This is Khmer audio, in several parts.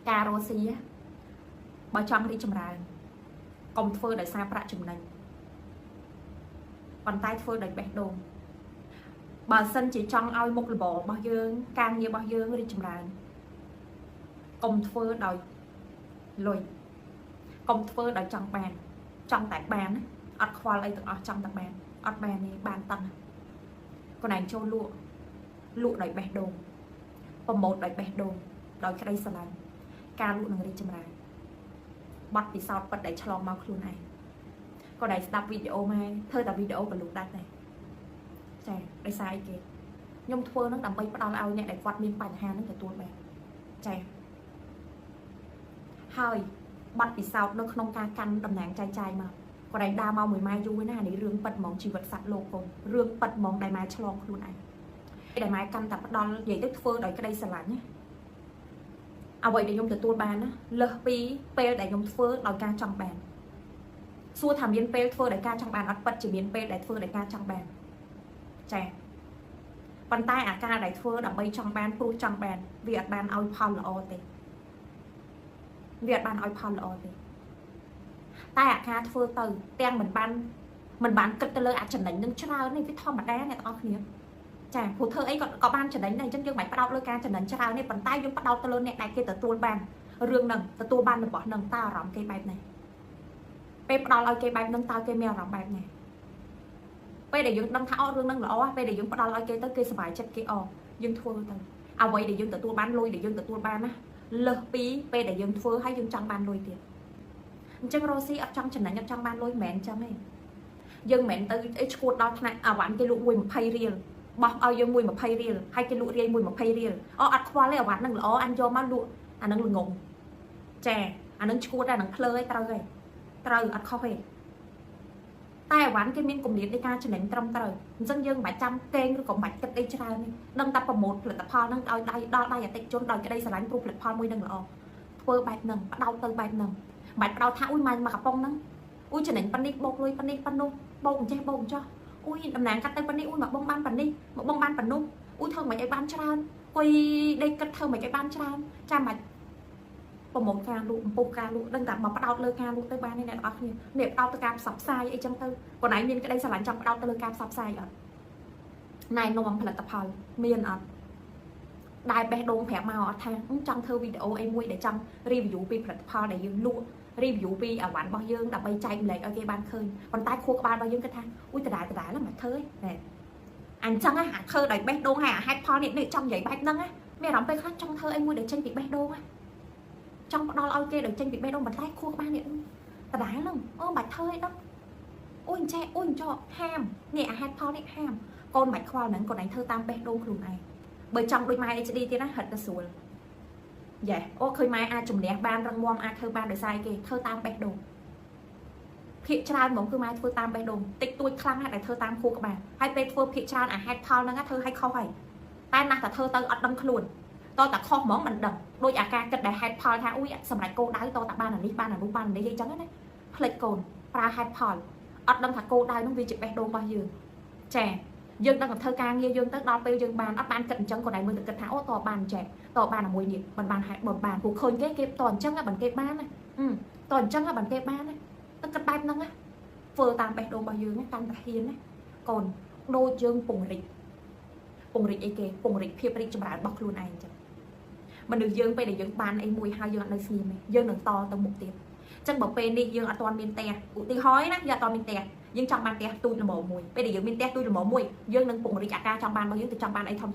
ការរស់ស៊ីបើចង់រីកចម្រើនកុំធ្វើដោយសារប្រាក់ចំណេញប៉ុន្តែធ្វើដោយបេះដូងបើសិនជាចង់ឲ្យមុខរបររបស់យើងការងាររបស់យើងរីកចម្រើនកុំធ្វើដោយលុយកុំធ្វើដោយចង់បានចង់តែបានអត់ខ្វល់អីទាំងអស់ចង់តែបានអត់បានទេបានតឹងខ្លួនឯងចូលលក់ដោយបេះដូងប្រម៉ូទដោយបេះដូងដោយក្តីស្រឡាញ់ការលក់នឹងរីកចម្រើនបទពិសោធន៍ពិតដែលឆ្លងមកខ្លួនឯងក៏ដែលស្ដាប់វីដេអូមកធ្វើតែវីដេអូក៏លក់ដាច់ដែរចាដោយសារអីគេខ្ញុំធ្វើនឹងដើម្បីផ្ដល់ឲ្យអ្នកដែលគាត់មានបញ្ហានឹងទទួលបានចាហើយបទពិសោធន៍នៅក្នុងការកាន់តំណែងចាយមកក៏ដែលដើរមកមួយម៉ែយូរណានេះរឿងប៉ិតហ្មងជីវិតសត្វលោកកូនរឿងប៉ិតហ្មងដែលម៉ែឆ្លងខ្លួនឯងដែលម៉ែកាន់តែផ្ដល់និយាយទៅធ្វើដោយក្តីស្រឡាញ់ណាអ្វីដែលខ្ញុំទទួលបានណាលើសពីពេលដែលខ្ញុំធ្វើដោយការចង់បានសួរថាមានពេលធ្វើដោយការចង់បានអត់ពិតជាមានពេលដែលធ្វើដោយការចង់បានចាប៉ុន្តែអាការដែលធ្វើដើម្បីចង់បានព្រោះចង់បានវាអត់បានឲ្យផលល្អទេវាអត់បានឲ្យផលល្អទេតែអាការធ្វើទៅទាំងមិនបានគិតទៅលើអាចំណេញនឹងច្រើននេះវាធម្មតាអ្នកទាំងអស់គ្នាចាព្រោះធ្វើអីក៏បានចំណេញដែរអញ្ចឹងយើងមិនផ្ដោតលើការចំណេញច្រើនទេប៉ុន្តែយើងផ្ដោតទៅលើអ្នកដែលគេទទួលបានរឿងហ្នឹងទទួលបានរបស់ហ្នឹងតើអារម្មណ៍គេបែបណាពេលផ្ដល់ឲ្យគេបែបហ្នឹងតើគេមានអារម្មណ៍បែបណាពេលដែលយើងដឹងថាអត់រឿងហ្នឹងល្អពេលដែលយើងផ្ដល់ឲ្យគេទៅគេសប្បាយចិត្តគេយើងធ្វើទៅអ្វីដែលយើងទទួលបានលុយដែលយើងទទួលបានណាលើសពីពេលដែលយើងធ្វើឲ្យយើងចង់បានលុយទៀតអញ្ចឹងរស់ស៊ីអត់ចង់ចំណេញអត់ចង់បានលុយមិនមែនអញ្ចឹងទេយើងមិនមែនទៅឈួតដល់ថ្នាក់អាវ៉ាន់គេលក់1 20រៀលបោះឲ្យយើង1 20រៀលហើយគេលក់រាយ1 20រៀលអត់ខ្វល់ទេអាវ៉ាន់ហ្នឹងល្អអញយកមកលក់អាហ្នឹងល្ងងចាអាហ្នឹងឈួតតែអាហ្នឹងភ្លើឯងត្រូវអត់ខុសទេតែអាវ៉ាន់គេមានគម្លាតនៃការចំណេញត្រឹមត្រូវអញ្ចឹងយើងមិនបាច់ចាំកេងឬក៏មិនបាច់គិតអីច្រើនទេដឹងតែប្រម៉ូទផលិតផលហ្នឹងឲ្យដល់ដៃអតិថិជនដោយក្តីស្រឡាញ់ព្រោះផលិតផលមួយហ្នឹងល្អធ្វើបែបហ្នឹងផ្ដោតទៅបែបហ្នឹងមិនបាច់ផ្ដោតថាអ៊ុយមកកំប៉ុងហ្នឹងអ៊ុយចំណេញប៉ុណ្នេះបោកលុយប៉ុណ្នេះប៉ុណ្នោះបោកអញ្ចេះបោកអញ្ចោះអ៊ុយតំណាងកាត់ទៅប៉ុណ្នេះអ៊ុយមកបងបានប៉ុណ្នេះមកបងបានប៉ុណ្នោះអ៊ុយធ្វើមិនឲ្យបានច្រើនអ៊ុយដេកគិតធ្វើមិនឲ្យបានច្រើនចាំមិនប្រម៉ូទការលក់អំពុះការលក់ដឹងតែមកផ្ដោតលើការលក់ទៅបានទេអ្នកទាំងអស់គ្នានេះផ្ដោតទៅការផ្សព្វផ្សាយអីចឹងទៅខ្លួនឯងមានក្តីស្រឡាញ់ចង់ផ្ដោតទៅលើការផ្សព្វផ្សាយអត់ណែនាំផលិតផលមានអត់ដែលបេះដូងប្រាប់មកអត់ថាចង់ធ្វើវីដេអូអីមួយដែលចង់ review ពីផលិតផលដែលយើងលក់ review ពីអាវ៉ាន់របស់យើងដើម្បីចែកម្លែកឲ្យគេបានឃើញប៉ុន្តែខួរក្បាលរបស់យើងគិតថាអ៊ុយដដែលហ្នឹងមិនធ្វើទេអញ្ចឹងអាធ្វើដោយបេះដូងហើយអាហេតុផលនេះចង់និយាយបែបហ្នឹងមានអារម្មណ៍ពេលខ្លះចង់ធ្វើអីមួយដែលចេញពីបេះដូងចង់ផ្ដល់ឲ្យគេដោយចេញពីបេះដូងប៉ុន្តែខួរក្បាលនេះដដែលហ្នឹងបាច់ធ្វើអីដល់អ៊ុយអញ្ចេះអ៊ុយអញ្ចោហាមនេះអាហេតុផលនេះហាមកូនមិនខ្វល់ហ្នឹងកូនឯងធ្វើតាមបេះដូងខ្លួនឯងបើចង់ដូចម៉ែ HD ទៀតណាហិតទៅស្រួលយ៉ាអូឃើញម៉ែអាចជំនះបានរឹងមាំអាចធ្វើបានដោយសារគេធ្វើតាមបេះដូងភាគច្រើនហ្មងគឺម៉ែធ្វើតាមបេះដូងតិចតួចខ្លាំងណាស់ដែលធ្វើតាមខួរក្បាលហើយពេលធ្វើភាគច្រើនអាហេតុផលហ្នឹងធ្វើឲ្យខុសហើយតែណាស់តែធ្វើទៅអត់ដឹងខ្លួនតតែខុសហ្មងមិនដឹងដូចអាការគិតដែលហេតុផលថាអ៊ុយសម្រាប់គោលដៅតតែបានអានេះបានអានោះបានអានេះអីចឹងណាផ្លេចកូនប្រើហេតុផលអត់ដឹងថាគោលដៅហ្នឹងវាជាបេះដូងរបស់យើងចាយើងដឹងតែធ្វើការងារយើងទៅដល់ពេលយើងបានអត់បានគិតអញ្ចឹងក៏ដែរមើលទៅគិតថាអូតបានចេះតបានមួយនេះមិនបានហេតុមិនបានព្រោះឃើញគេតអញ្ចឹងបានគេបានណាតអញ្ចឹងបានគេបានណាទៅគិតបែបហ្នឹងណាធ្វើតាមបេះដូងរបស់យើងកាន់តែហ៊ានណាកូនដូចយើងពង្រីកអីគេពង្រីកភាពរីកចម្រើនរបស់ខ្លួនឯងអញ្ចឹងមនុស្សយើងពេលដែលយើងបានអីមួយហើយយើងអត់នៅស្ងៀមទេយើងនឹងតទៅមុខទៀតអញ្ចឹងបើពេលនេះយើងអត់ទាន់មានផ្ទះឧទាហរណ៍ណាយើងអត់ទាន់មានផ្ទះយើងចង់បានផ្ទះទូចល្មមមួយពេលដែលយើងមានផ្ទះទូចល្មមមួយយើងនឹងពង្រីកអាការចង់បានរបស់យើងទៅចង់បានអីធំ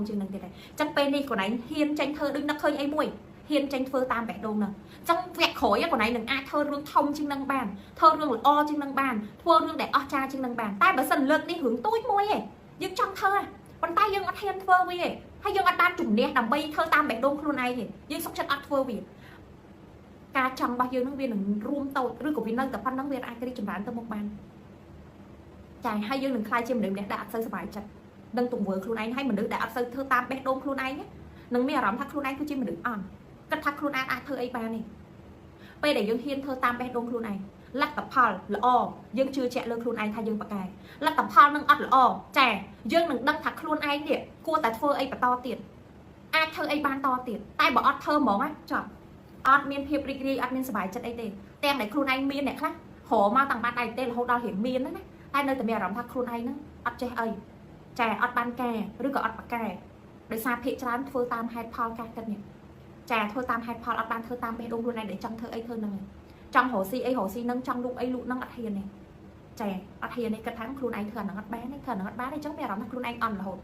ជាងនឹងទៀតហើយអញ្ចឹងពេលនេះកូនឯងហ៊ានចេញធ្វើដូចនឹកឃើញអីមួយហ៊ានចេញធ្វើតាមបេះដូងហ្នឹងអញ្ចឹងវគ្គក្រោយកូនឯងនឹងអាចធ្វើរឿងធំជាងនឹងបានធ្វើរឿងល្អជាងនឹងបានធ្វើរឿងដែលអស្ចារ្យជាងនឹងបានតែបើសិនលើកនេះរឿងទូចមួយឯងយើងចង់ធ្វើប៉ុន្តែយើងអត់ហ៊ានធ្វើវាឯងហើយយើងអត់បានជំនះដើម្បីធ្វើតាមបេះដូងខ្លួនឯងទេយើងសុខចិត្តអត់ធ្វើវាការចង់របស់យើងនឹងវានឹងរួមតូចឬក៏វានៅតែប៉ុណ្្នឹងវាអាចរីកចម្រើនទៅមុខបានចាហើយយើងនឹងខ្លាយជាមនុស្សម្នាក់ដែលអត់សូវសប្បាយចិត្តនឹងទង្វើខ្លួនឯងហើយមនុស្សដែលអត់សូវធ្វើតាមបេះដូងខ្លួនឯងនឹងមានអារម្មណ៍ថាខ្លួនឯងគឺជាមនុស្សអន់គិតថាខ្លួនឯងអាចធ្វើអីបានទេពេលដែលយើងហ៊ានធ្វើតាមបេះដូងខ្លួនឯងលទ្ធផលល្អយើងជឿជាក់លើខ្លួនឯងថាយើងប្រកែលទ្ធផលនឹងអត់ល្អចាយើងនឹងដឹងថាខ្លួនឯងនេះគួរតែធ្វើអីបន្តទៀតអាចធ្វើអីបានតទៀតតែបើអត់ធ្វើហ្មងចប់ อดเมียนเพียบรีอดเมียนสบายจัดไอเต้แต่ไหนครูไอเมียนเนี่ยครับหอมาต่างบ้านไอเต้เราดอเห็นเมียนนั่นนะไอเนยแต่เมียรำทักครูไอนั่นอดใจเอ้ยแจอดบานแกหรือก็อดปากแกโดยซาเพจร้านเธอตามไฮพอลกันเนี่ยแจเธอตามไฮพอลอดบานเธอตามไปดูครูไอđể trongเธอไอเธอนั่งtrong hồ si nâng trong lúc ấy lụ nâng ở hiền này trẻ ở hiền này cất thắng khuôn anh thường là ngắt bé này thường là ngắt bé này chắc mẹ làm khuôn anh ăn là hột